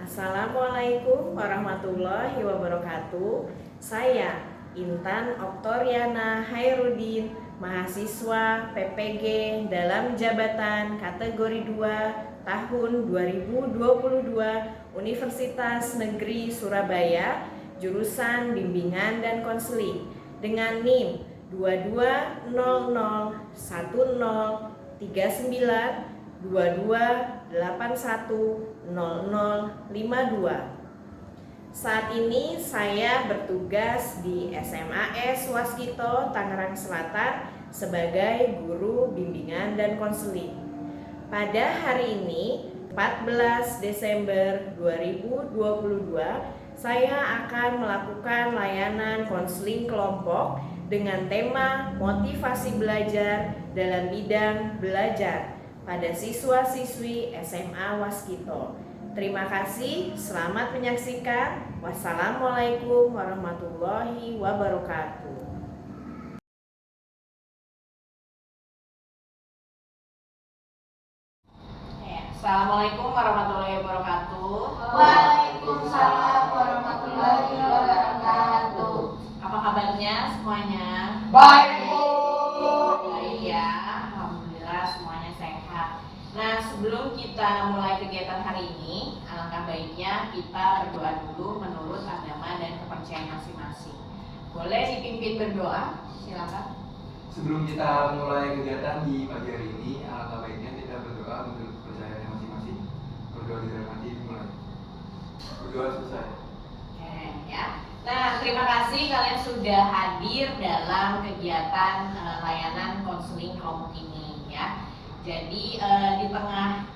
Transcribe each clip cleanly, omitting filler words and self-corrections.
Assalamualaikum warahmatullahi wabarakatuh. Saya Intan Oktoriana Hairudin, mahasiswa PPG dalam jabatan kategori 2 tahun 2022 Universitas Negeri Surabaya, jurusan Bimbingan dan Konseling dengan NIM 2200103922810052. Saat ini saya bertugas di SMAS Waskito Tangerang Selatan sebagai guru bimbingan dan konseling. Pada hari ini 14 Desember 2022 saya akan melakukan layanan konseling kelompok dengan tema motivasi belajar dalam bidang belajar pada siswa-siswi SMA Waskito. Terima kasih, selamat menyaksikan. Wassalamualaikum warahmatullahi wabarakatuh. Assalamualaikum warahmatullahi wabarakatuh. Waalaikumsalam warahmatullahi wabarakatuh. Apa kabarnya semuanya? Baik, Bu. Baik ya, alhamdulillah semuanya sehat. Nah, sebelum kita mulai kegiatan hari ini, alangkah baiknya kita berdoa dulu menurut agama dan kepercayaan masing-masing. Boleh dipimpin berdoa? Silakan. Sebelum kita mulai kegiatan di pagi hari ini, alangkah baiknya kita berdoa menurut kepercayaan masing-masing. Berdoa di dalam hati dimulai. Berdoa selesai. Oke, ya. Nah, terima kasih kalian sudah hadir dalam kegiatan layanan konseling kelompok ini, ya. Jadi di tengah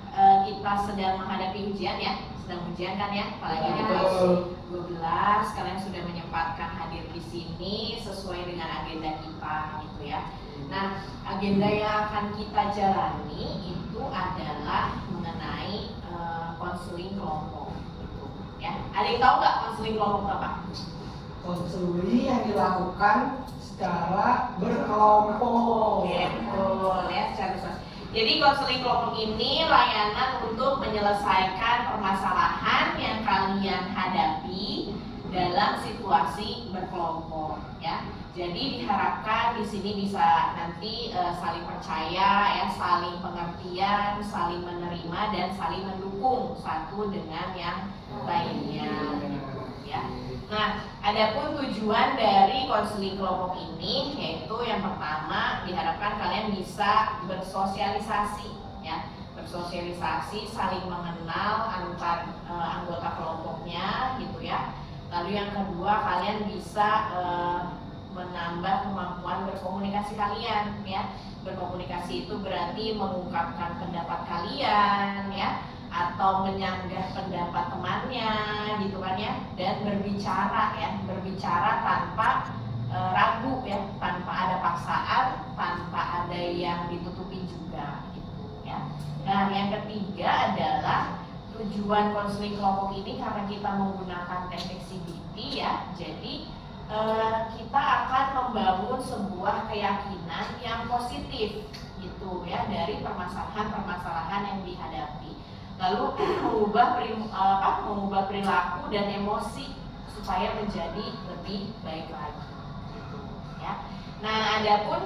kita sedang menghadapi ujian ya, sedang ujian kan ya, apalagi di kelas 12, kalian sudah menyempatkan hadir di sini sesuai dengan agenda kita gitu ya. Nah, agenda yang akan kita jalani itu adalah mengenai konseling kelompok gitu ya. Ada yang tahu nggak konseling kelompok apa? Konseling yang dilakukan secara berkelompok. Ya, betul ya, secara bersama. Jadi konseling kelompok ini layanan untuk menyelesaikan permasalahan yang kalian hadapi dalam situasi berkelompok ya. Jadi diharapkan di sini bisa nanti saling percaya ya, saling pengertian, saling menerima dan saling mendukung satu dengan yang lainnya ya. Nah, adapun tujuan dari konseling kelompok ini yaitu yang pertama diharapkan kalian bisa bersosialisasi ya, bersosialisasi, saling mengenal antar anggota kelompoknya gitu ya. Lalu yang kedua kalian bisa menambah kemampuan berkomunikasi kalian ya. Berkomunikasi itu berarti mengungkapkan pendapat kalian ya, atau menyanggah pendapat temannya gitu kan ya, dan berbicara ya, berbicara tanpa ragu ya, tanpa ada paksaan, tanpa ada yang ditutupi juga gitu ya. Nah, yang ketiga adalah tujuan konseling kelompok ini karena kita menggunakan teknik CBT ya, jadi kita akan membangun sebuah keyakinan yang positif gitu ya dari permasalahan-permasalahan yang dihadapi. Lalu mengubah perilaku dan emosi supaya menjadi lebih baik lagi gitu, ya. Nah, adapun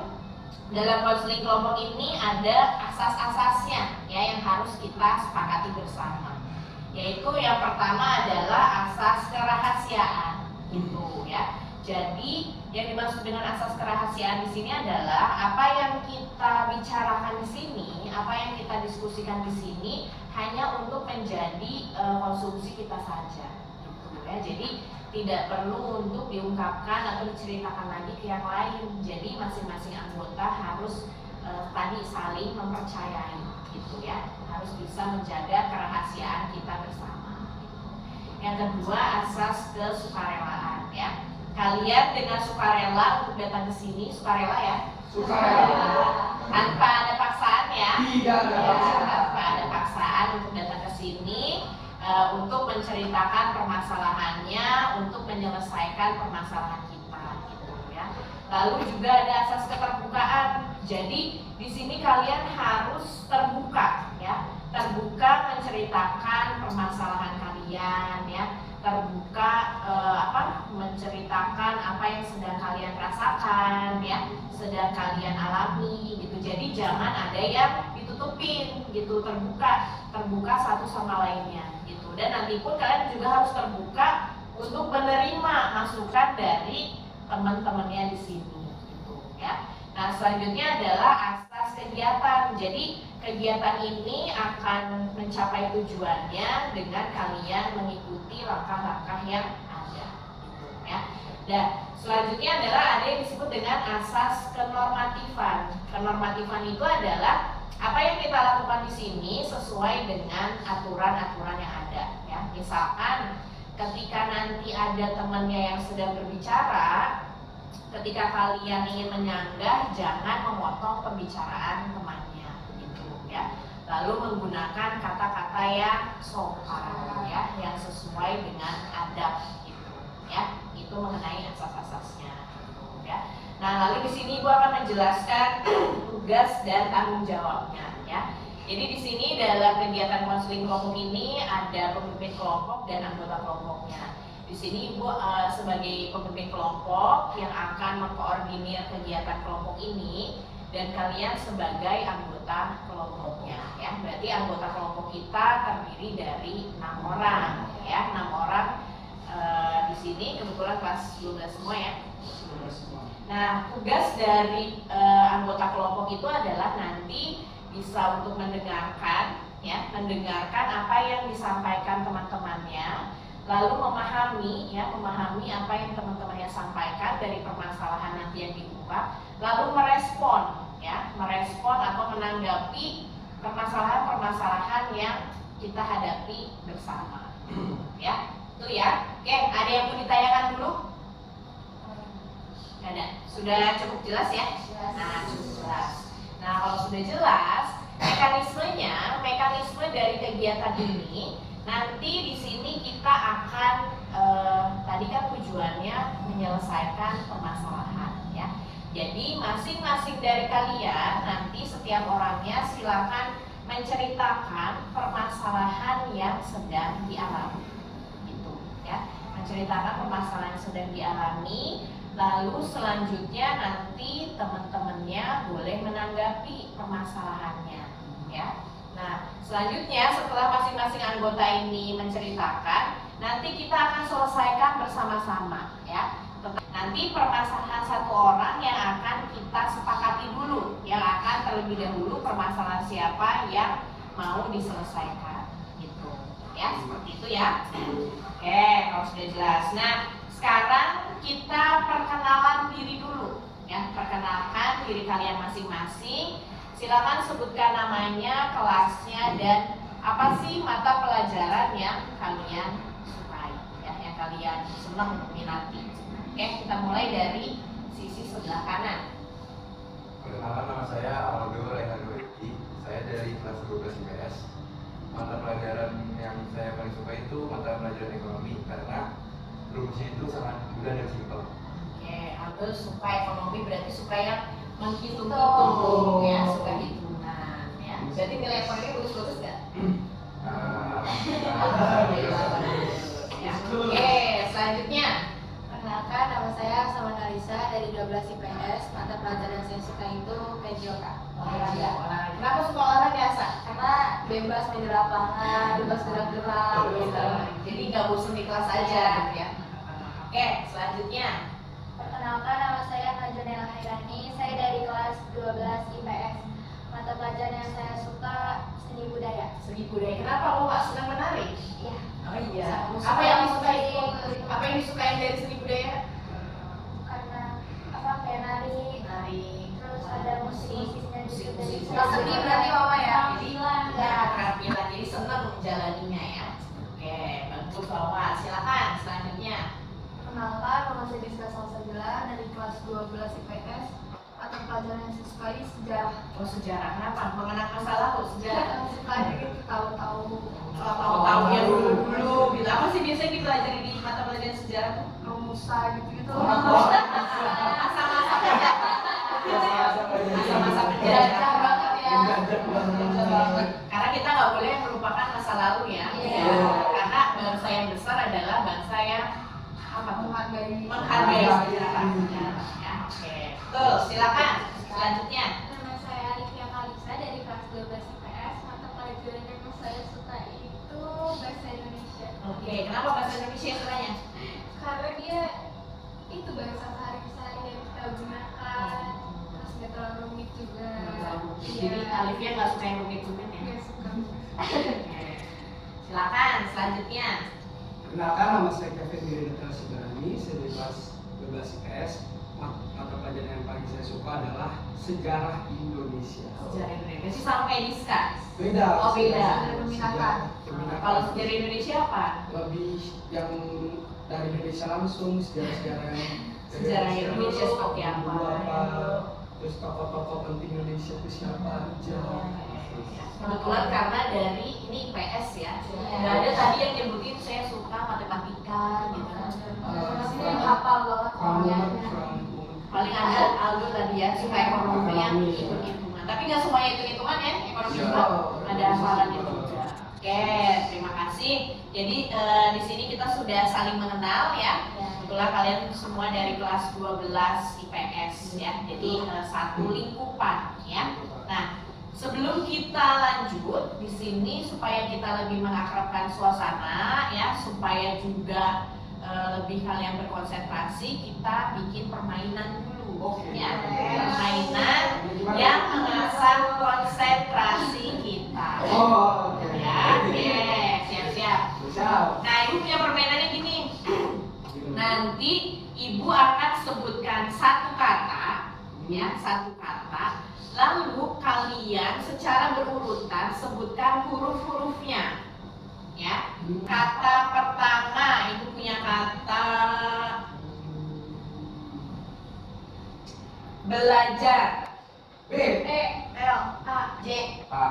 dalam konseling kelompok ini ada asas-asasnya ya yang harus kita sepakati bersama. Yaitu yang pertama adalah asas kerahasiaan gitu ya. Jadi yang dimaksud dengan asas kerahasiaan di sini adalah apa yang kita bicarakan di sini, apa yang kita diskusikan di sini hanya untuk menjadi konsumsi kita saja, gitu ya. Jadi tidak perlu untuk diungkapkan atau diceritakan lagi ke yang lain. Jadi masing-masing anggota harus tadi saling mempercayai, gitu ya. Harus bisa menjaga kerahasiaan kita bersama. Gitu. Yang kedua asas kesukarelaan ya. Kalian dengan sukarela untuk datang ke sini, sukarela ya? Sukarela. Tanpa ada paksaan ya? Tidak ada paksaan. Tanpa ada paksaan untuk datang ke sini untuk menceritakan permasalahannya, untuk menyelesaikan permasalahan kita gitu ya. Lalu juga ada asas keterbukaan. Jadi di sini kalian harus terbuka ya. terbuka menceritakan permasalahan kalian ya, terbuka menceritakan apa yang sedang kalian rasakan ya, sedang kalian alami gitu. Jadi jangan ada yang ditutupin gitu, terbuka satu sama lainnya gitu. Dan nanti pun kalian juga harus terbuka untuk menerima masukan dari teman-temannya di sini gitu ya. Nah, selanjutnya adalah asas kegiatan. Jadi kegiatan ini akan mencapai tujuannya dengan kalian mengikuti langkah-langkah yang ada gitu ya. Dan selanjutnya adalah ada yang disebut dengan asas kenormatifan. Kenormatifan itu adalah apa yang kita lakukan di sini sesuai dengan aturan-aturan yang ada ya. Misalkan ketika nanti ada temannya yang sedang berbicara, ketika kalian ingin menyanggah, jangan memotong pembicaraan temannya gitu ya. Lalu menggunakan kata-kata yang sopan ya, yang sesuai dengan adab gitu ya. Itu mengenai asas-asasnya gitu ya. Nah, lalu di sini Ibu akan menjelaskan tugas dan tanggung jawabnya ya. Jadi di sini dalam kegiatan konseling kelompok ini ada pemimpin kelompok dan anggota kelompoknya. Di sini Ibu sebagai pemimpin kelompok yang akan mengkoordinir kegiatan kelompok ini, dan kalian sebagai anggota kelompoknya ya. Berarti anggota kelompok kita terdiri dari 6 orang ya, 6 orang di sini kebetulan kelas 12 semua ya. Nah, tugas dari anggota kelompok itu adalah nanti bisa untuk mendengarkan ya, mendengarkan apa yang disampaikan teman-temannya, lalu memahami apa yang teman-temannya sampaikan dari permasalahan nanti yang dibuka, lalu merespon atau menanggapi permasalahan-permasalahan yang kita hadapi bersama ya. Itu ya. Oke, ada yang mau ditanyakan dulu? Nggak ada. Sudah cukup jelas ya? Nah, cukup jelas. Nah, kalau sudah jelas, mekanisme dari kegiatan ini, nanti di sini kita akan tadi kan tujuannya menyelesaikan permasalahan ya. Jadi masing-masing dari kalian nanti setiap orangnya silakan menceritakan permasalahan yang sedang dialami, gitu ya. Menceritakan permasalahan yang sedang dialami. Lalu selanjutnya nanti teman-temannya boleh menanggapi permasalahannya ya. Nah, selanjutnya setelah masing-masing anggota ini menceritakan, nanti kita akan selesaikan bersama-sama ya. Nanti permasalahan satu orang yang akan kita sepakati dulu, yang akan terlebih dahulu permasalahan siapa yang mau diselesaikan gitu ya, seperti itu ya. Oke, kalau sudah jelas. Nah, sekarang kita perkenalan diri dulu ya, perkenalkan diri kalian masing-masing. Silakan sebutkan namanya, kelasnya, dan apa sih mata pelajaran yang kalian sukai ya, yang kalian senang minati. Oke, kita mulai dari sisi sebelah kanan. Perkenalkan, nama saya Aldo Leonardo Eki. Saya dari kelas 12 IPS. Mata pelajaran yang saya paling suka itu mata pelajaran ekonomi, karena rumusnya itu sangat mudah dan simpel. Oke, Aldo suka ekonomi, berarti suka yang menghitung-hitung ya, suka hitungan ya. Berarti nilai ekonomi bagus-bagus nggak? Ya. Oke, selanjutnya. Perkenalkan, nama saya Sama Narisa dari 12 IPS. Mata pelajaran yang saya suka itu PJOK. Olahraga. Kenapa suka olahraga, Sa? Karena bebas main di lapangan, bebas gerak-gerak gitu. Jadi nggak bosan di kelas aja gitu ya. Oke, selanjutnya. Perkenalkan, nama saya Najwa Hairani. Saya dari kelas 12 IPS. Mata pelajaran yang saya suka seni budaya. Seni budaya. Kenapa lo nggak senang menari? Iya. Oh iya. Musik Apa yang musik. disukai? Apa yang disukai dari seni budaya? Karena kayak nari, Nari. terus ada musik-musiknya gitu. Musik. Jadi Seni berarti Mama ya? Jadi Keterampilan. ya keterampilan. Jadi senang menjalaninya ya. Oke, bagus Bapak. Silakan selanjutnya. Perkenalkan, nama saya Rizka Salsabila dari kelas 12 IPS. Mata pelajaran yang saya sukai sejarah. Oh, sejarah. Kenapa? Mengenang masa lalu sejarah. Suka aja gitu, tahu-tahu. Tahu-tahu yang dulu-dulu. Bila apa sih biasanya dipelajari di mata pelajaran sejarah tuh? Musa gitu-gitu. Masa-masa penjajah. Masa-masa penjajah banget ya. Karena kita nggak boleh ya. Iya. Karena bangsa yang besar adalah bangsa yang apa tuh? Menghargai Menghargai. sejarah. Ya, oke. Tuh, silakan selanjutnya. Nama saya Alifia Kalisa dari kelas 12 IPS. Mata pelajaran yang saya suka itu bahasa Indonesia. Oke, kenapa bahasa Indonesia sukanya? Karena dia itu bahasa sehari-hari yang kita gunakan, terus nggak terlalu rumit juga. Jadi Alifia nggak suka yang rumit-rumit ya? Nggak suka. Oke. Silakan selanjutnya. Perkenalkan, nama saya Kevin Girinata Sibarani, saya dari kelas 12 IPS. Mata pelajaran yang paling saya suka adalah sejarah Indonesia. Sejarah Indonesia sih sama kayak Diska. Beda. Oh, beda. Peminatan. Kalau sejarah Indonesia apa? Lebih yang dari Indonesia langsung, sejarah-sejarah yang Sejarah Indonesia seperti apa? Terus tokoh-tokoh penting Indonesia itu siapa aja. Kebetulan karena dari ini IPS ya, nggak ada tadi yang nyebutin saya suka matematika gitu. Maksudnya hafal banget Paling ada Aldo tadi ya, suka ekonomi yang hitung-hitungan. Tapi nggak semuanya hitung-hitungan ya, ekonomi juga ada hafalannya juga. Oke, terima kasih. Jadi di sini kita sudah saling mengenal ya. Kebetulan kalian semua dari kelas 12 IPS ya. Jadi satu lingkupan ya. Nah, sebelum kita lanjut di sini supaya kita lebih mengakrabkan suasana ya, supaya juga lebih kalian berkonsentrasi, kita bikin permainan dulu ya. Permainan yang mengasah konsentrasi kita. Oh, oke. Ya, oke, siap-siap. Siap. Nah, ibu punya permainannya gini. Nanti ibu akan sebutkan satu kata, ya, satu kata. Lalu kalian secara berurutan sebutkan huruf-hurufnya. Ya. Kata pertama, ibu punya kata belajar. B. L A J A.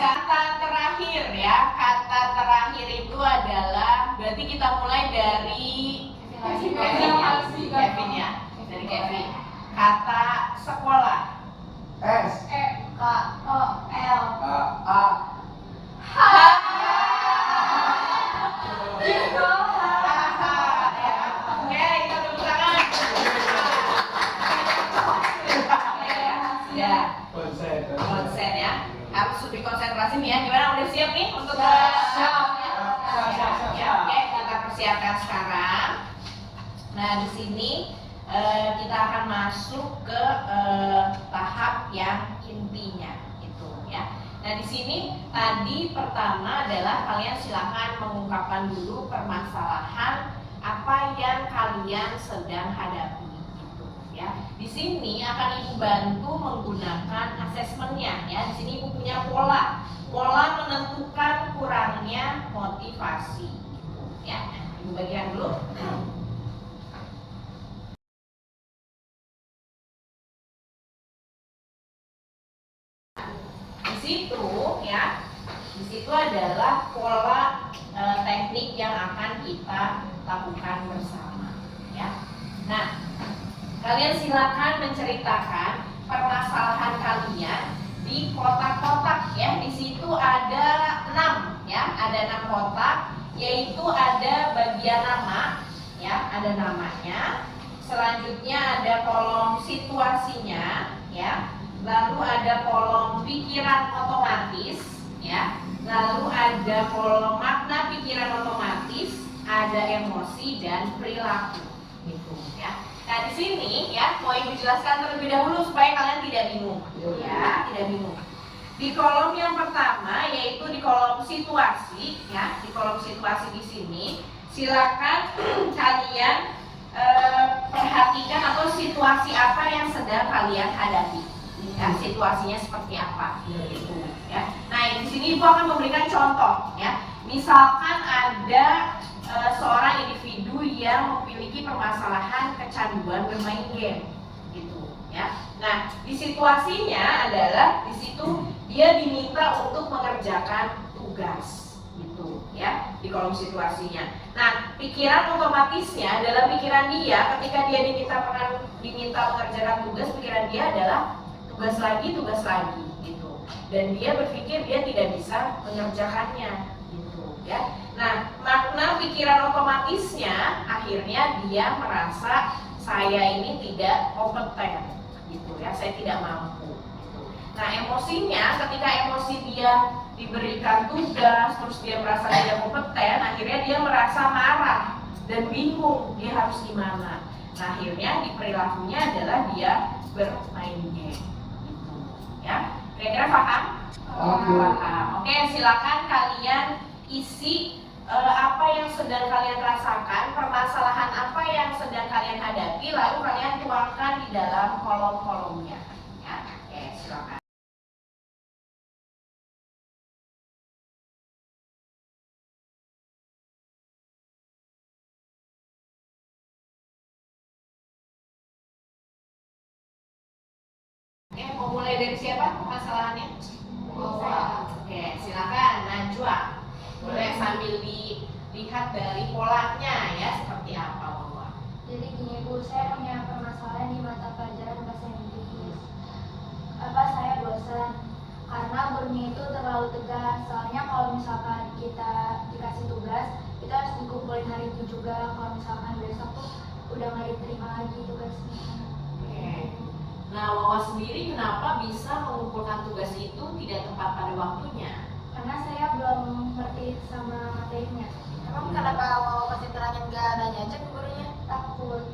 Kata terakhir ya, kata terakhir itu adalah berarti kita mulai dari Kevin ya, dari Kevin. Kata sekolah. S. K O L A. Oke, kita tepuk tangan. Ya, konsen ya. Harus lebih konsentrasi nih ya. Gimana, udah siap nih untuk Siap. Ya, oke, kita persiapkan sekarang. Nah, di sini kita akan masuk ke tahap yang intinya itu ya. Nah, di sini tadi pertama adalah kalian silakan mengungkapkan dulu permasalahan apa yang kalian sedang hadapi gitu ya. Di sini akan ibu bantu menggunakan asesmennya ya. Di sini ibu punya pola menentukan kurangnya motivasi gitu ya. Ibu bagian dulu. Di situ adalah pola teknik yang akan kita lakukan bersama ya. Nah, kalian silakan menceritakan permasalahan kalian di kotak-kotak ya. Di situ ada 6 ya, ada 6 kotak, yaitu ada bagian nama ya, ada namanya. Selanjutnya ada kolom situasinya ya. Lalu ada kolom pikiran otomatis ya. Lalu ada kolom makna pikiran otomatis, ada emosi dan perilaku gitu ya. Nah, di sini ya mau ibu jelaskan terlebih dahulu supaya kalian tidak bingung ya, tidak bingung. Di kolom yang pertama yaitu di kolom situasi ya, di kolom situasi di sini silakan kalian perhatikan atau situasi apa yang sedang kalian hadapi. Ya, situasinya seperti apa gitu ya. Nah, di sini ibu akan memberikan contoh ya. Misalkan ada seorang individu yang memiliki permasalahan kecanduan bermain game gitu ya. Nah, di situasinya adalah di situ dia diminta untuk mengerjakan tugas tugas gitu ya di kolom situasinya. Nah, pikiran otomatisnya dalam pikiran dia ketika dia diminta mengerjakan tugas, pikiran dia adalah tugas lagi gitu. Dan dia berpikir dia tidak bisa mengerjakannya gitu ya. Nah, makna pikiran otomatisnya akhirnya dia merasa saya ini tidak kompeten gitu ya, saya tidak mampu gitu. Nah, emosinya ketika emosi dia diberikan tugas terus dia merasa tidak kompeten, akhirnya dia merasa marah dan bingung dia harus gimana. Nah, akhirnya di perilakunya adalah dia bermain game gitu ya. Kira-kira paham? Paham. Oke, silakan kalian isi apa yang sedang kalian rasakan, permasalahan apa yang sedang kalian hadapi, lalu kalian tuangkan di dalam kolom-kolomnya ya. Oke, silakan. Oke, mau mulai dari siapa permasalahannya? Oke, silakan Najwa. Boleh sambil dilihat dari polanya ya seperti apa Wawa. Jadi gini Bu, saya punya permasalahan di mata pelajaran bahasa Inggris. Saya bosan karena gurunya itu terlalu tegas. Soalnya kalau misalkan kita dikasih tugas, kita harus dikumpulin hari itu juga. Kalau misalkan besok tuh udah nggak diterima lagi tugasnya. Oke. Nah, Wawa sendiri kenapa bisa mengumpulkan tugas itu tidak tepat pada waktunya? Karena saya belum ngerti sama materinya. Emang kenapa Wawa pasti terangin gak nanya aja ke gurunya? Takut.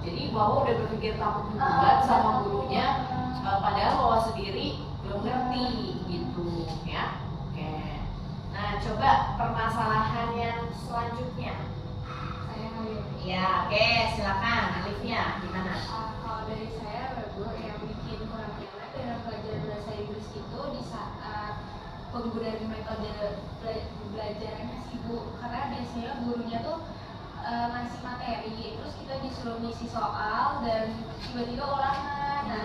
Jadi Wawa udah berpikir takut banget sama gurunya, padahal Wawa sendiri belum ngerti gitu ya. Oke. Nah, coba permasalahan yang selanjutnya. Saya nggak. Ya, oke, silakan Alifnya gimana? Kalau dari saya, Bu, yang bikin kurang enak dalam pelajaran bahasa Inggris itu di saat penggunaan metode belajarannya sih Bu, karena biasanya gurunya tuh ngasih materi, terus kita disuruh ngisi soal dan tiba-tiba ulangan. Nah,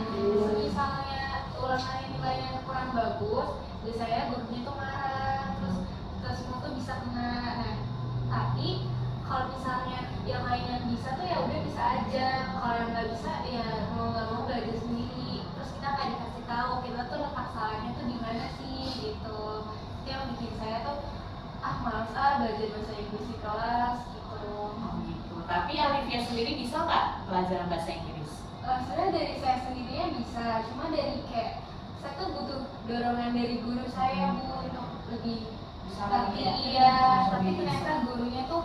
misalnya ulangannya nilainya kurang bagus, biasanya gurunya tuh marah, terus kita semua tuh bisa kena. Nah, tapi kalau misalnya yang lainnya bisa tuh ya udah bisa aja, kalau yang nggak bisa ya mau nggak mau belajar sendiri. Terus kita nggak dikasih tahu kita tuh letak salahnya tuh di mana sih gitu. Itu yang bikin saya tuh males belajar bahasa Inggris di kelas gitu. Oh gitu. Tapi Alifnya sendiri bisa nggak pelajaran bahasa Inggris? Sebenarnya dari saya sendirinya bisa, cuma dari kayak saya tuh butuh dorongan dari guru saya Bu untuk lebih ngerti. Iya, tapi ternyata gurunya tuh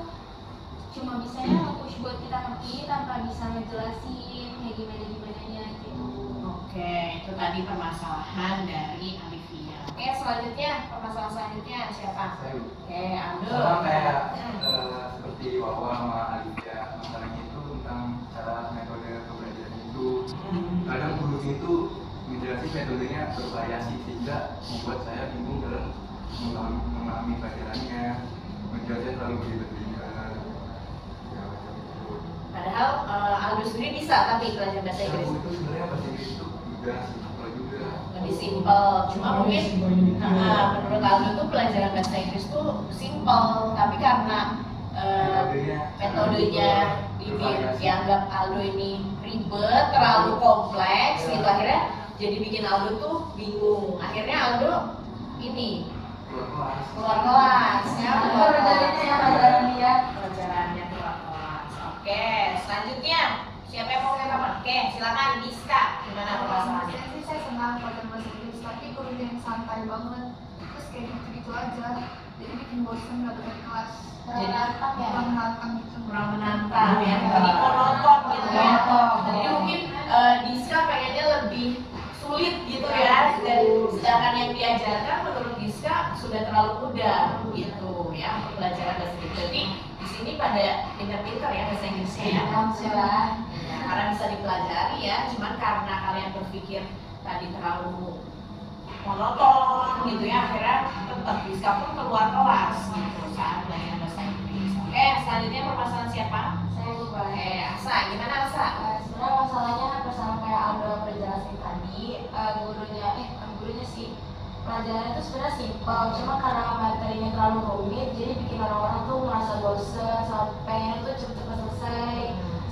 cuma bisanya nge-push buat kita ngerti tanpa bisa ngejelasin kayak gimananya gitu. Oke, itu tadi permasalahan dari Alifia. Oke, selanjutnya permasalahan selanjutnya siapa? Saya Oke, Aldo. sama kayak seperti Wawa sama Alifia, masalahnya itu tentang cara metode pembelajaran itu. Kadang guru itu menjelaskan metodenya bervariasi sehingga membuat saya bingung dalam memahami pelajarannya. Menjelaskan terlalu berlebihan. Ya, macam itu. Padahal Aldo sendiri bisa tapi belajar bahasa Inggris Itu sebenarnya bahasa Inggris itu juga simpel juga. lebih simpel. Cuma mungkin menurut Aldo tuh pelajaran bahasa Inggris tuh simpel, tapi karena metodenya dianggap Aldo ini ribet, terlalu kompleks gitu, akhirnya jadi bikin Aldo tuh bingung. Akhirnya Aldo ini keluar kelas ya, pelajarannya keluar kelas. Oke, selanjutnya siapa yang mau ngomong? Oke, silakan Diska. Gimana permasalahannya? Saya senang pelajaran bahasa Inggris, tapi gurunya yang santai banget. Terus kayak gitu-gitu aja. Jadi bikin bosan nggak dari kelas. Jadi kurang menantang gitu. kurang menantang ya, jadi monoton gitu ya. Jadi mungkin Diska pengennya lebih sulit gitu ya, dan sedangkan yang diajarkan menurut Diska sudah terlalu mudah gitu ya pelajaran bahasa Inggris. Jadi di sini pada pintar-pintar ya bahasa Inggrisnya ya. Ya, karena bisa dipelajari ya, cuman karena kalian berpikir tadi terlalu monoton gitu ya, akhirnya tetap Diska pun keluar kelas gitu saat belajar bahasa Inggris. Oke, selanjutnya permasalahan siapa? Saya lupa. Oke, Asa, gimana Asa? Sebenarnya masalahnya hampir sama kayak Aldo perjelasin tadi. Gurunya sih pelajaran itu sebenarnya simpel, cuma karena materinya terlalu rumit jadi bikin orang-orang tuh merasa bosen sampai tuh cepet-cepet selesai,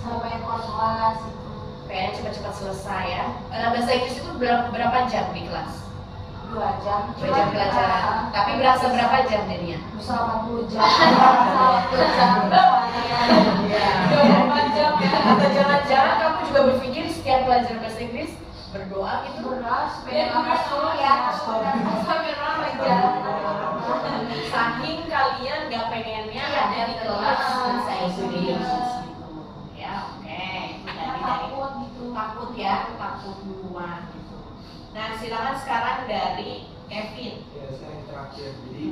sampai keluar kelas gitu. Pengen cepat-cepat selesai ya. Bahasa Inggris itu berapa jam di kelas? 2 jam. 2 jam pelajaran. Tapi berasa berapa jam jadinya? Bisa 40 jam. Bisa 40 jam. Iya. 24 jam ya. Atau jangan-jangan kamu juga berpikir setiap belajar bahasa Inggris berdoa gitu? Berdoa supaya Biar nggak masuk ya. Saking kalian gak pengennya ada di kelas bahasa Inggris gitu. Ya, oke. Itu tadi dari takut ya, takut duluan gitu. Nah, silakan sekarang dari Kevin. Ya, saya yang terakhir. Jadi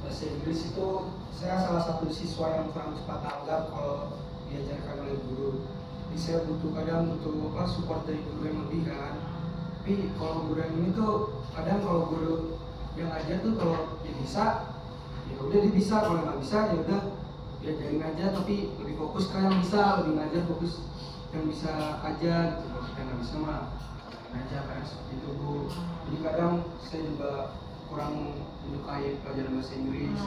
bahasa Inggris itu saya salah satu siswa yang kurang cepat tanggap kalau diajarkan oleh guru. Jadi saya kadang butuh support dari guru yang lebih kan. Tapi kalau guru yang ini tuh kadang kalau guru yang ngajar tuh kalau dia bisa, ya udah dia bisa. Kalau nggak bisa ya udah diajarin aja. Tapi lebih fokus ke yang bisa, lebih ngajar fokus yang bisa aja. Gitu. Kalau kita nggak bisa mah aja kayak seperti itu Bu. Jadi kadang saya juga kurang menyukai pelajaran bahasa Inggris.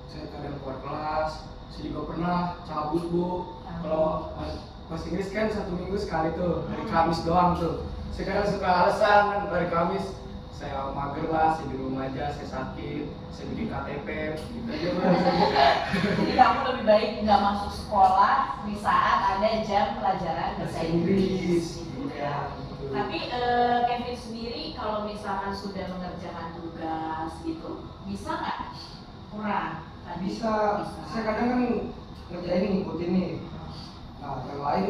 Saya kadang keluar kelas, saya juga pernah cabut Bu. Kalau bahasa Inggris kan 1 minggu sekali tuh, hari Kamis doang tuh. Saya kadang suka alasan kan hari Kamis saya mager lah, saya di rumah aja, saya sakit, saya bikin KTP, gitu aja Bu. Jadi kamu lebih baik nggak masuk sekolah di saat ada jam pelajaran bahasa Inggris. Ya. Tapi Kevin sendiri kalau misalkan sudah mengerjakan tugas gitu, bisa nggak? Kurang? Tadi Bisa. Saya kadang kan ngerjain ngikutin nih. Nah, yang lain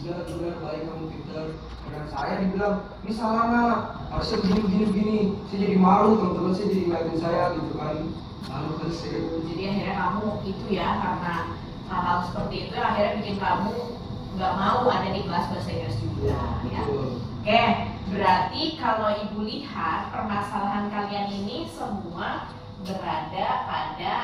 benar-benar baik kamu pinter. Dan saya dibilang, ini salah nak, harusnya begini. Saya jadi malu, teman-teman saya jadi ngeliatin saya gitu kan. Malu kan saya. Jadi akhirnya kamu itu ya, karena hal-hal seperti itu akhirnya bikin kamu nggak mau ada di kelas bahasa Inggris juga ya. Oke, berarti kalau ibu lihat permasalahan kalian ini semua berada pada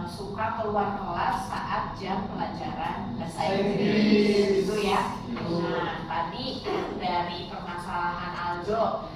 suka keluar kelas saat jam pelajaran bahasa Inggris itu ya. Nah, tadi dari permasalahan Aldo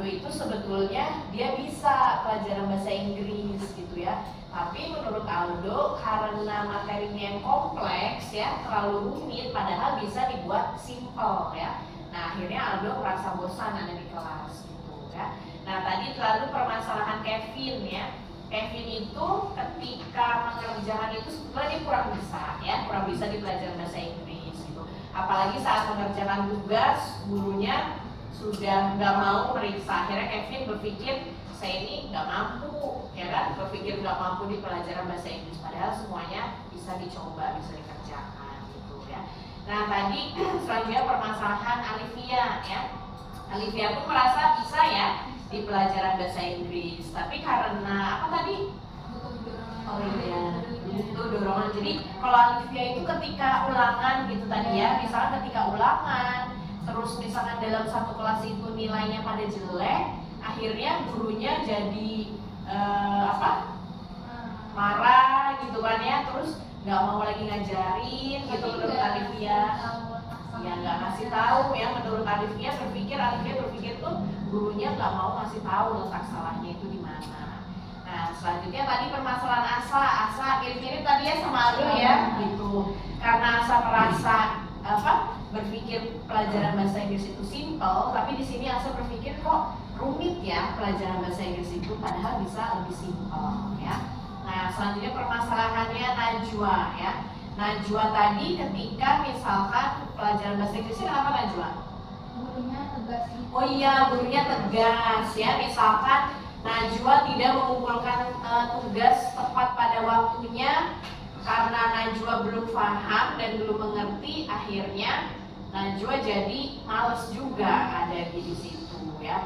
itu sebetulnya dia bisa pelajaran bahasa Inggris gitu ya. Tapi menurut Aldo karena materinya yang kompleks ya, terlalu rumit padahal bisa dibuat simple ya. Nah, akhirnya Aldo merasa bosan ada di kelas gitu ya. Nah, tadi lalu permasalahan Kevin ya. Kevin itu ketika mengerjakan itu sebetulnya dia kurang bisa di pelajaran bahasa Inggris gitu. Apalagi saat mengerjakan tugas, gurunya sudah nggak mau meriksa. Akhirnya Kevin berpikir saya ini nggak mampu, ya kan? Berpikir nggak mampu di pelajaran bahasa Inggris. Padahal semuanya bisa dicoba, bisa dikerjakan gitu ya. Nah tadi selanjutnya permasalahan Alivia ya. Alivia pun merasa bisa ya di pelajaran bahasa Inggris, tapi karena apa tadi? Oh iya, itu dorongan. Jadi kalau Alivia itu ketika ulangan gitu tadi ya, misalnya ketika ulangan, terus misalkan dalam satu kelas itu nilainya pada jelek, akhirnya gurunya jadi marah gitu kan ya, terus nggak mau lagi ngajarin gitu menurut Alivia. Ya nggak ngasih tahu ya, menurut Alivia berpikir tuh gurunya nggak mau ngasih tahu letak salahnya itu di mana. Nah selanjutnya tadi permasalahan Asa mirip-mirip tadi ya sama Aldo ya gitu, karena Asa merasa berpikir pelajaran bahasa Inggris itu simple, tapi di sini Asa berpikir kok rumit ya pelajaran bahasa Inggris itu, padahal bisa lebih simple ya. Nah selanjutnya permasalahannya Najwa ya. Najwa tadi ketika misalkan pelajaran bahasa Inggrisnya kenapa Najwa? Gurunya tegas gitu. Oh iya, gurunya tegas ya. Misalkan Najwa tidak mengumpulkan tugas tepat pada waktunya karena Najwa belum paham dan belum mengerti, akhirnya Najwa jadi males juga ada di situ ya.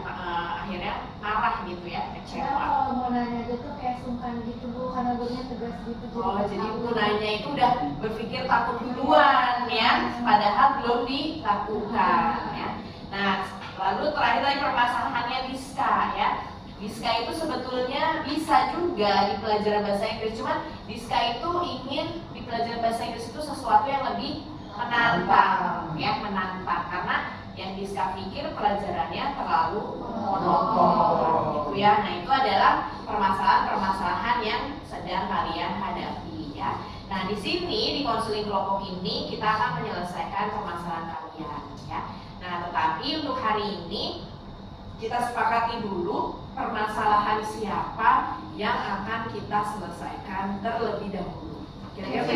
Akhirnya marah gitu ya, Karena kecewa. kalau mau nanya aja tuh kayak sungkan gitu Bu, karena gurunya tegas gitu. Oh, jadi gunanya itu udah berpikir takut duluan ya, padahal belum dilakukan ya. Nah, lalu terakhir lagi permasalahannya Diska ya. Diska itu sebetulnya bisa juga di pelajaran bahasa Inggris, cuman Diska itu ingin di pelajaran bahasa Inggris itu sesuatu yang lebih menantang ya, menantang karena yang Diska pikir pelajarannya terlalu monoton gitu ya. Nah itu adalah permasalahan-permasalahan yang sedang kalian hadapi ya. Nah di sini di konseling kelompok ini kita akan menyelesaikan permasalahan kalian ya. Nah tetapi untuk hari ini kita sepakati dulu permasalahan siapa yang akan kita selesaikan terlebih dahulu. Kira-kira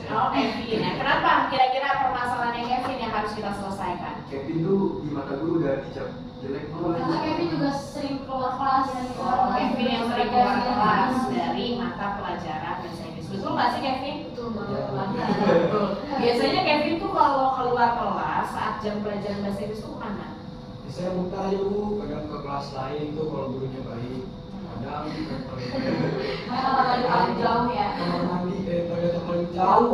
Oh Kevin ya. Kenapa kira-kira permasalahan Kevin yang harus kita selesaikan? Kevin tuh di mata guru udah dicap jelek banget. Karena Kevin juga sering keluar kelas dan Kevin yang sering keluar kelas dari mata pelajaran bahasa Inggris. Betul nggak sih Kevin? Betul. Betul. Biasanya Kevin tuh kalau keluar kelas saat jam pelajaran bahasa Inggris tuh kemana? Saya muter aja Bu, kadang ke kelas lain tuh kalau gurunya baik. Kadang ke toilet. Karena paling jauh ya. Kamar mandi toilet yang paling jauh.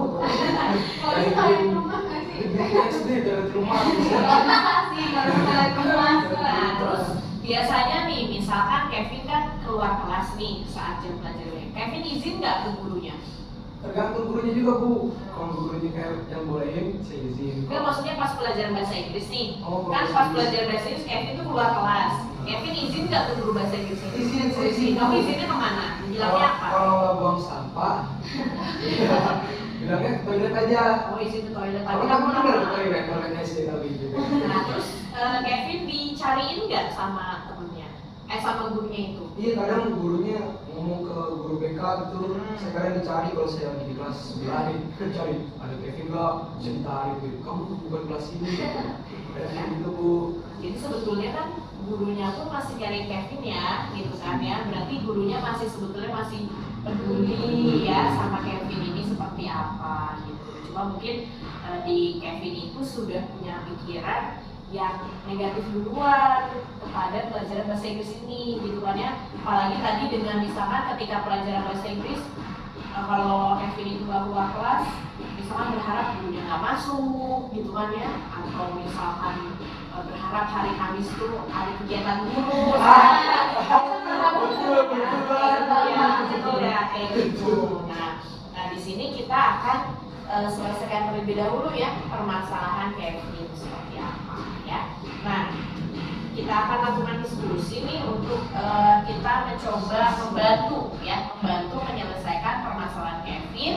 Kalau kita di rumah nggak sih? Dari SD dari rumah. Makasih kalau kalian kelas. Nah, terus biasanya nih, misalkan Kevin kan keluar kelas nih saat jam pelajaran. Kevin izin nggak ke gurunya? Tergantung gurunya juga Bu. Kalau gurunya kayak yang bolehin, saya izin. Enggak, maksudnya pas pelajaran bahasa Inggris nih. Oh, Kan bahasa pas Inggris. pelajaran bahasa Inggris Kevin tuh keluar kelas. Kevin izin nggak ke guru bahasa Inggris? Izin, saya izin. Kamu izinnya kemana? Bilangnya apa? Kalau nggak buang sampah, bilangnya ke toilet aja. Oh izin ke toilet. Tapi Tapi kamu kamu bener ke lama. toilet SD kali gitu. Nah terus Kevin dicariin nggak sama temennya? Sama gurunya itu? Iya kadang gurunya ngomong ke guru BK gitu, saya kadang dicari kalau saya lagi di kelas sebelah nih, cari ada Kevin nggak, bisa ditarik gitu. Kamu tuh bukan kelas ini, kayak gitu Bu. Jadi sebetulnya kan gurunya pun masih cari Kevin ya, gitu kan ya. Berarti gurunya masih sebetulnya masih peduli ya sama Kevin ini seperti apa gitu. Cuma mungkin di Kevin itu sudah punya pikiran yang negatif duluan kepada pelajaran bahasa Inggris ini gitu kan ya. Apalagi tadi dengan misalkan ketika pelajaran bahasa Inggris kalau Kevin itu nggak keluar kelas, misalkan berharap gurunya nggak masuk gitu kan ya, atau misalkan berharap hari Kamis itu hari kegiatan guru, ya betul ya kayak gitu. Nah di sini kita akan selesaikan terlebih dahulu ya permasalahan Kevin seperti apa ya. Nah kita akan lakukan diskusi nih untuk kita mencoba membantu menyelesaikan permasalahan Kevin,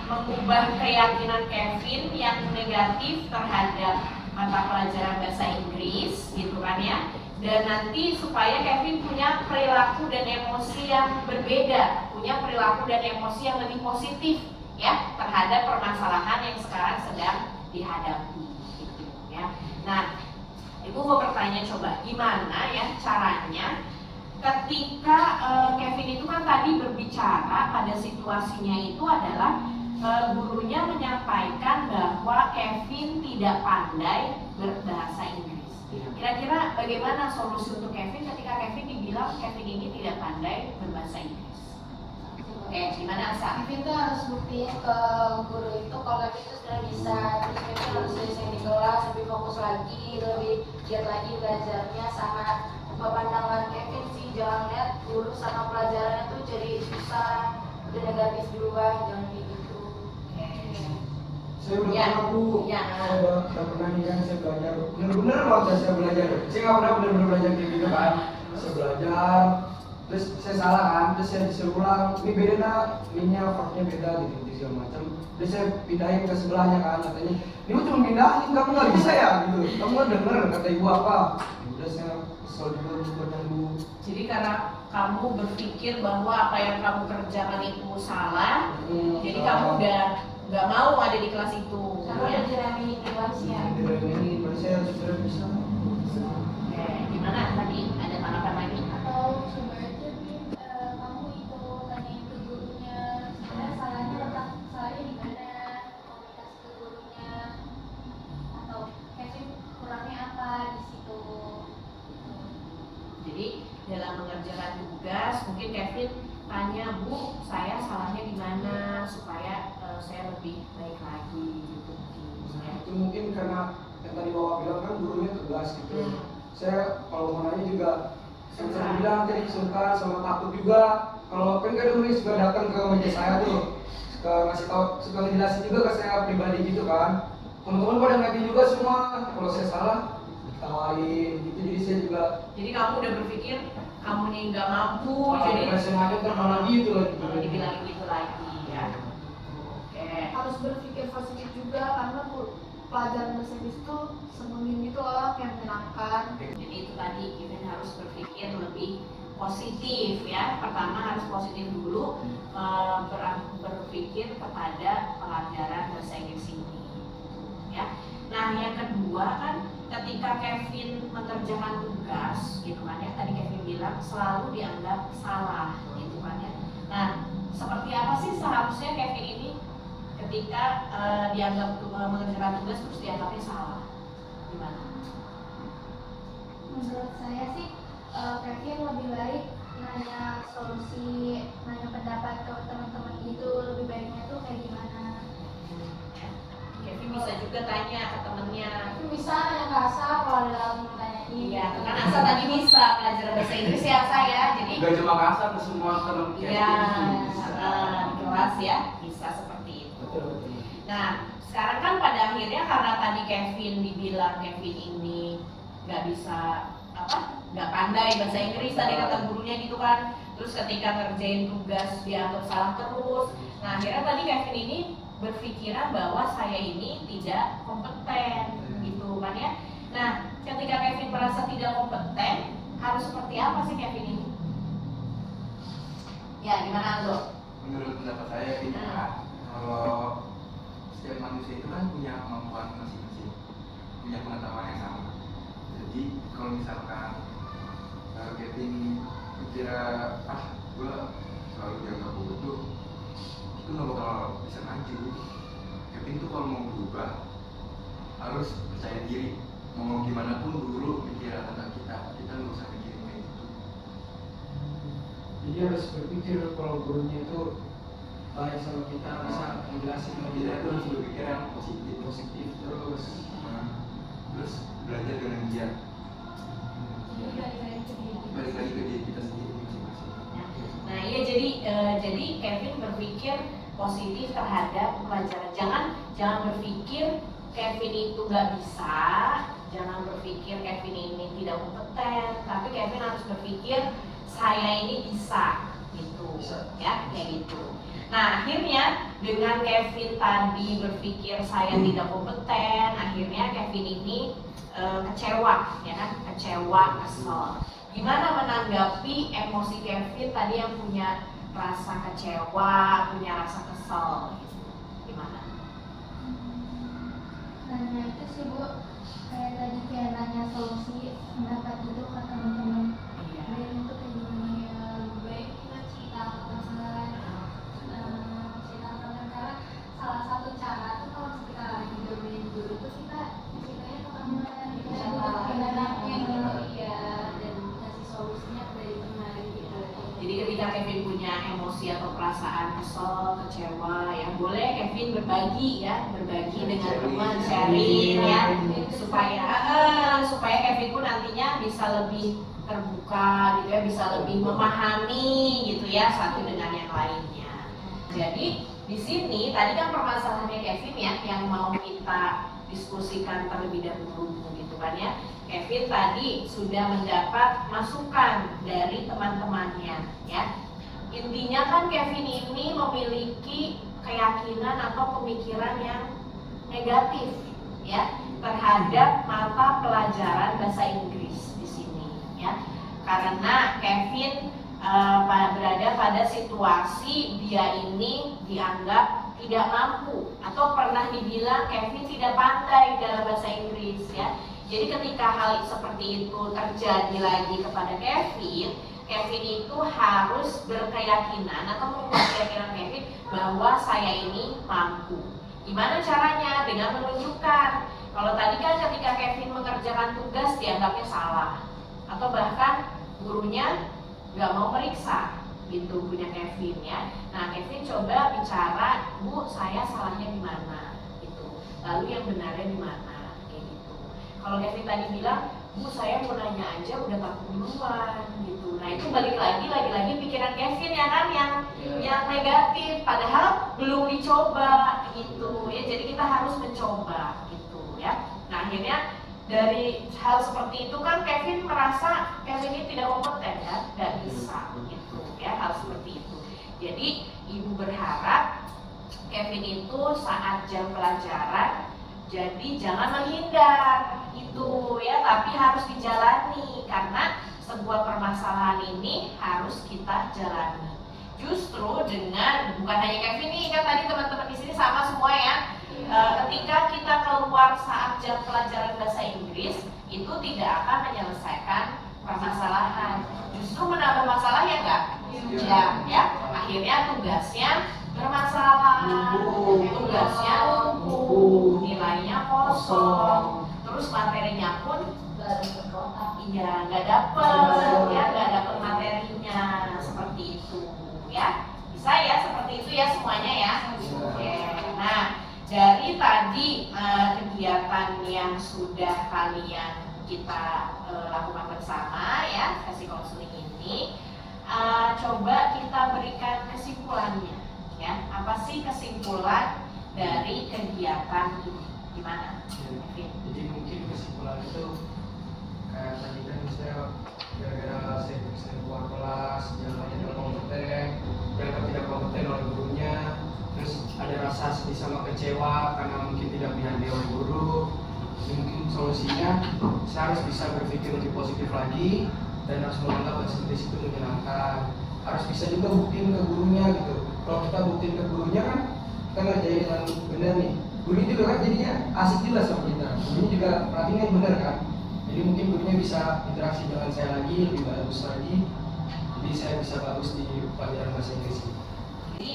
mengubah keyakinan Kevin yang negatif terhadap mata pelajaran bahasa Inggris gitu kan ya, dan nanti supaya Kevin punya perilaku dan emosi yang berbeda, punya perilaku dan emosi yang lebih positif ya terhadap permasalahan yang sekarang sedang dihadapi gitu ya. Nah Ibu mau bertanya coba gimana ya caranya ketika Kevin itu kan tadi berbicara pada situasinya itu adalah gurunya menyampaikan bahwa Kevin tidak pandai berbahasa Inggris. Kira-kira bagaimana solusi untuk Kevin ketika Kevin dibilang Kevin ini tidak pandai berbahasa Inggris? Oke, gimana Asa? Kevin tuh harus buktiin ke guru itu kalau Kevin itu sudah bisa. Terus Kevin harus sering di kelas, lebih fokus lagi, lebih giat lagi belajarnya. Sama pandangan Kevin sih, jangan lihat guru sama pelajarannya tuh jadi susah, udah negatif duluan, jangan kayak gitu. Saya udah Ya. pernah Bu, Ya. saya udah pernah nih kan saya belajar, bener-bener waktu saya belajar. Saya nggak pernah bener-bener belajar kayak gitu kan. Saya belajar, terus saya salah kan, terus saya disuruh ulang. Ini beda nak, ininya faknya beda gitu segala macam. Terus saya pindahin ke sebelahnya kan, katanya, ini mah cuma pindahin, kamu nggak bisa ya gitu. Kamu nggak denger kata ibu apa? Ya udah saya kesel juga dengan Bu. Jadi karena kamu berpikir bahwa apa yang kamu kerjakan itu salah, jadi kamu udah nggak mau ada di kelas itu. Karena Ya. udah diremehin di kelas ya. Ini baru saya sudah bisa. Oke, gimana tadi ada tanggapan lagi? Atau coba aja Bin, kamu itu tanyain ke gurunya sebenarnya salahnya di mana, komunikasi ke gurunya, atau Kevin kurangnya apa di situ. Jadi dalam mengerjakan tugas mungkin Kevin tanya, Bu, saya salahnya di mana supaya saya lebih baik lagi gitu. Itu mungkin karena yang tadi Bapak bilang kan gurunya tegas gitu. Saya kalau mau nanya juga saya bilang tadi sungkan sama takut juga. Kalau kan kadang nulis juga datang ke meja saya tuh suka ngejelasin juga ke saya pribadi gitu kan. Teman-teman pada ngerti juga semua kalau saya salah ditawarin gitu, jadi saya juga Jadi kamu udah berpikir kamu nih nggak mampu, jadi semuanya termalah gitu lagi. dibilang gitu lagi ya. Oke. Harus berpikir positif juga karena pelajaran bahasa Inggris itu senengin gitu loh, yang menyenangkan. Jadi itu tadi kita harus berpikir lebih positif ya. Pertama harus positif dulu, berpikir kepada pelajaran bahasa Inggris ini ya. Nah yang kedua kan ketika Kevin mengerjakan tugas gitu kan ya, tadi Kevin bilang selalu dianggap salah gitu kan ya. Nah seperti apa sih seharusnya Kevin ini ketika dianggap mengerjakan tugas terus dianggapnya salah, gimana? Menurut saya sih Kevin lebih baik nanya solusi, nanya pendapat ke teman-teman gitu, lebih baiknya tuh kayak gimana. Kevin bisa juga tanya ke temennya. Tapi bisa nanya ke Asa kalau dalam nanyain. Iya, kan Asa tadi bisa pelajaran bahasa Inggris ya saya, jadi Gak cuma kasar ke semua teman iya di kelas ya bisa seperti itu. Betul. Nah sekarang kan pada akhirnya karena tadi Kevin dibilang Kevin ini nggak bisa nggak pandai bahasa Inggris tadi kata gurunya gitu kan, terus ketika ngerjain tugas dianggap salah terus. Nah akhirnya tadi Kevin ini berpikiran bahwa saya ini tidak kompeten gitu kan ya. Nah ketika Kevin merasa tidak kompeten harus seperti apa sih Kevin ini? Ya gimana Aldo? Menurut pendapat saya kalau setiap manusia itu kan punya kemampuan masing-masing, punya pengetahuan yang sama. Jadi kalau misalkan Kevin kira gue selalu dianggap bodoh, itu nggak bakal bisa maju. Kevin tuh kalau mau berubah harus percaya diri. Mau gimana pun dulu pikiran tentang kita nggak usah mikirin kayak gitu. Jadi harus berpikir kalau gurunya itu baik sama kita, bisa menjelasin Kita kita itu harus berpikir yang positif terus. Terus belajar dengan giat. Balik lagi ke diri kita sendiri masing-masing. Nah iya jadi Kevin berpikir positif terhadap pelajaran. Jangan berpikir Kevin itu nggak bisa, jangan berpikir Kevin ini tidak kompeten, tapi Kevin harus berpikir saya ini bisa gitu ya kayak gitu. Nah akhirnya dengan Kevin tadi berpikir saya tidak kompeten, akhirnya Kevin ini kecewa ya kan, kesel. Gimana menanggapi emosi Kevin tadi yang punya rasa kecewa, punya rasa kesel gitu. Gimana? Nanya itu sih Bu, kayak tadi kayak nanya solusi pendapat itu ke teman-teman. Iya. Biar itu kayak gimana ya, lebih baik kita cerita ke teman, karena salah satu cara tuh kalau kita lagi domain guru tuh kita ceritanya ke teman, kita butuh pendampingnya gitu ya, dan kasih solusinya dari teman gitu. Jadi ketika Kevin punya emosi atau perasaan kesel, kecewa, ya boleh Kevin berbagi dengan teman, sharing ya, supaya Kevin pun nantinya bisa lebih terbuka gitu ya, bisa lebih memahami gitu ya satu dengan yang lainnya. Jadi di sini tadi kan permasalahannya Kevin ya yang mau kita diskusikan terlebih dahulu gitu kan ya. Kevin tadi sudah mendapat masukan dari teman-temannya ya. Intinya kan Kevin ini memiliki keyakinan atau pemikiran yang negatif ya terhadap mata pelajaran bahasa Inggris di sini ya. Karena Kevin berada pada situasi dia ini dianggap tidak mampu atau pernah dibilang Kevin tidak pandai dalam bahasa Inggris ya. Jadi ketika hal seperti itu terjadi lagi kepada Kevin itu harus berkeyakinan atau membuat keyakinan Kevin bahwa saya ini mampu. Gimana caranya? Dengan menunjukkan. Kalau tadi kan ketika Kevin mengerjakan tugas dianggapnya salah atau bahkan gurunya nggak mau meriksa gitu punya Kevin ya. Nah Kevin coba bicara, Bu saya salahnya di mana gitu. Lalu yang benarnya di mana kayak gitu. Kalau Kevin tadi bilang Bu saya mau nanya aja udah takut duluan gitu. Nah itu balik lagi pikiran Kevin ya kan yang negatif, padahal belum dicoba gitu ya. Jadi kita harus mencoba gitu ya. Nah akhirnya dari hal seperti itu kan Kevin merasa Kevin ini tidak kompeten ya, nggak bisa gitu ya hal seperti itu. Jadi ibu berharap Kevin itu saat jam pelajaran jadi jangan menghindar itu ya, tapi harus dijalani karena sebuah permasalahan ini harus kita jalani. Justru dengan bukan hanya Kevin nih kan tadi teman-teman di sini sama semua ya. Ketika kita keluar saat jam pelajaran bahasa Inggris itu tidak akan menyelesaikan permasalahan, justru menambah masalah ya enggak? Ya. Akhirnya tugasnya bermasalah, tugasnya lumpuh, nilainya kosong, terus materinya pun iya nggak dapet materinya seperti itu ya. Bisa ya seperti itu ya semuanya ya. Oke. Nah dari tadi kegiatan yang sudah kalian kita lakukan bersama ya sesi konseling ini, coba kita berikan kesimpulannya ya. Apa sih kesimpulan dari kegiatan ini? Gimana? Jadi mungkin kesimpulan itu kayak tadi kan saya gara-gara saya keluar kelas, jangan tidak kompeten, jangan tidak kompeten oleh gurunya, terus ada rasa sedih sama kecewa karena mungkin tidak dihargai oleh guru. Jadi mungkin solusinya saya harus bisa berpikir lebih positif lagi dan harus menganggap bahasa Inggris itu menyenangkan. Harus bisa juga buktiin ke gurunya gitu. Kalau kita buktiin ke gurunya kan kita ngerjain dengan benar nih. Guru juga kan jadinya asik juga sama kita. Gurunya juga perhatian benar kan. Jadi mungkin gurunya bisa interaksi dengan saya lagi, lebih bagus lagi. Jadi saya bisa bagus di pelajaran bahasa Inggris ini. Jadi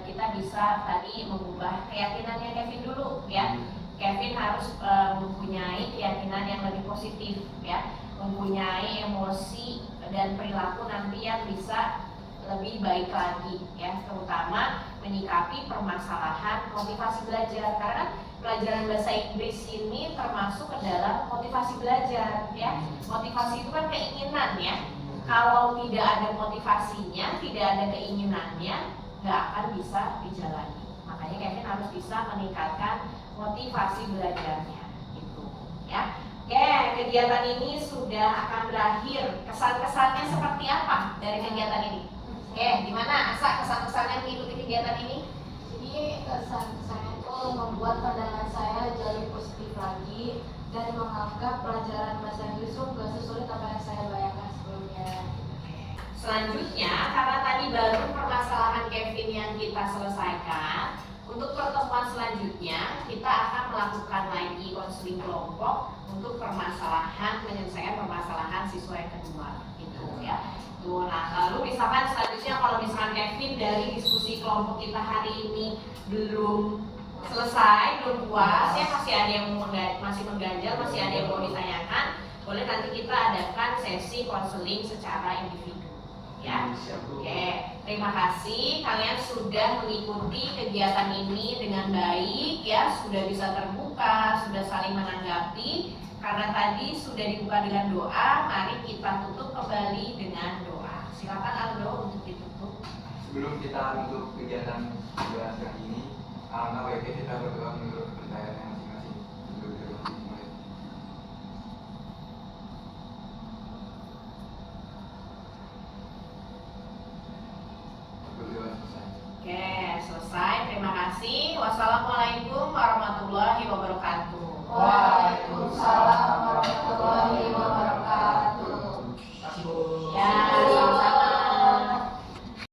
kita bisa tadi mengubah keyakinannya Kevin dulu ya. Kevin harus mempunyai keyakinan yang lebih positif ya, mempunyai emosi dan perilaku nanti yang bisa lebih baik lagi ya, terutama menyikapi permasalahan motivasi belajar karena pelajaran bahasa Inggris ini termasuk ke dalam motivasi belajar ya. Motivasi itu kan keinginan ya. Kalau tidak ada motivasinya, tidak ada keinginannya, nggak akan bisa dijalani. Makanya Kevin harus bisa meningkatkan motivasi belajarnya gitu ya. Oke, kegiatan ini sudah akan berakhir. Kesan-kesannya seperti apa dari kegiatan ini? Oke, gimana Asa kesan-kesannya mengikuti kegiatan ini? Jadi kesan-kesannya itu membuat pandangan saya jadi positif lagi dan menganggap pelajaran bahasa Inggris itu gak sesulit apa yang saya bayangkan sebelumnya. Selanjutnya, karena tadi baru permasalahan Kevin yang kita selesaikan, untuk pertemuan selanjutnya kita akan melakukan lagi konseling kelompok untuk menyelesaikan permasalahan siswa yang kedua, gitu ya. Nah, lalu misalkan selanjutnya kalau misalkan Kevin dari diskusi kelompok kita hari ini belum selesai, belum puas ya, masih ada yang masih mengganjal, masih ada yang mau ditanyakan, boleh nanti kita adakan sesi konseling secara individu ya. Oke, terima kasih kalian sudah mengikuti kegiatan ini dengan baik ya, sudah bisa terbuka, sudah saling menanggapi. Karena tadi sudah dibuka dengan doa, mari kita tutup kembali dengan doa. Silakan Aldo untuk ditutup. Sebelum kita untuk kegiatan kegiatan kali ini, alangkah baiknya kita berdoa menurut kepercayaannya masing-masing. Berdoa selesai. Oke, selesai. Terima kasih. Wassalamualaikum warahmatullahi wabarakatuh. Waalaikumsalam warahmatullahi wabarakatuh. Terima kasih Bu.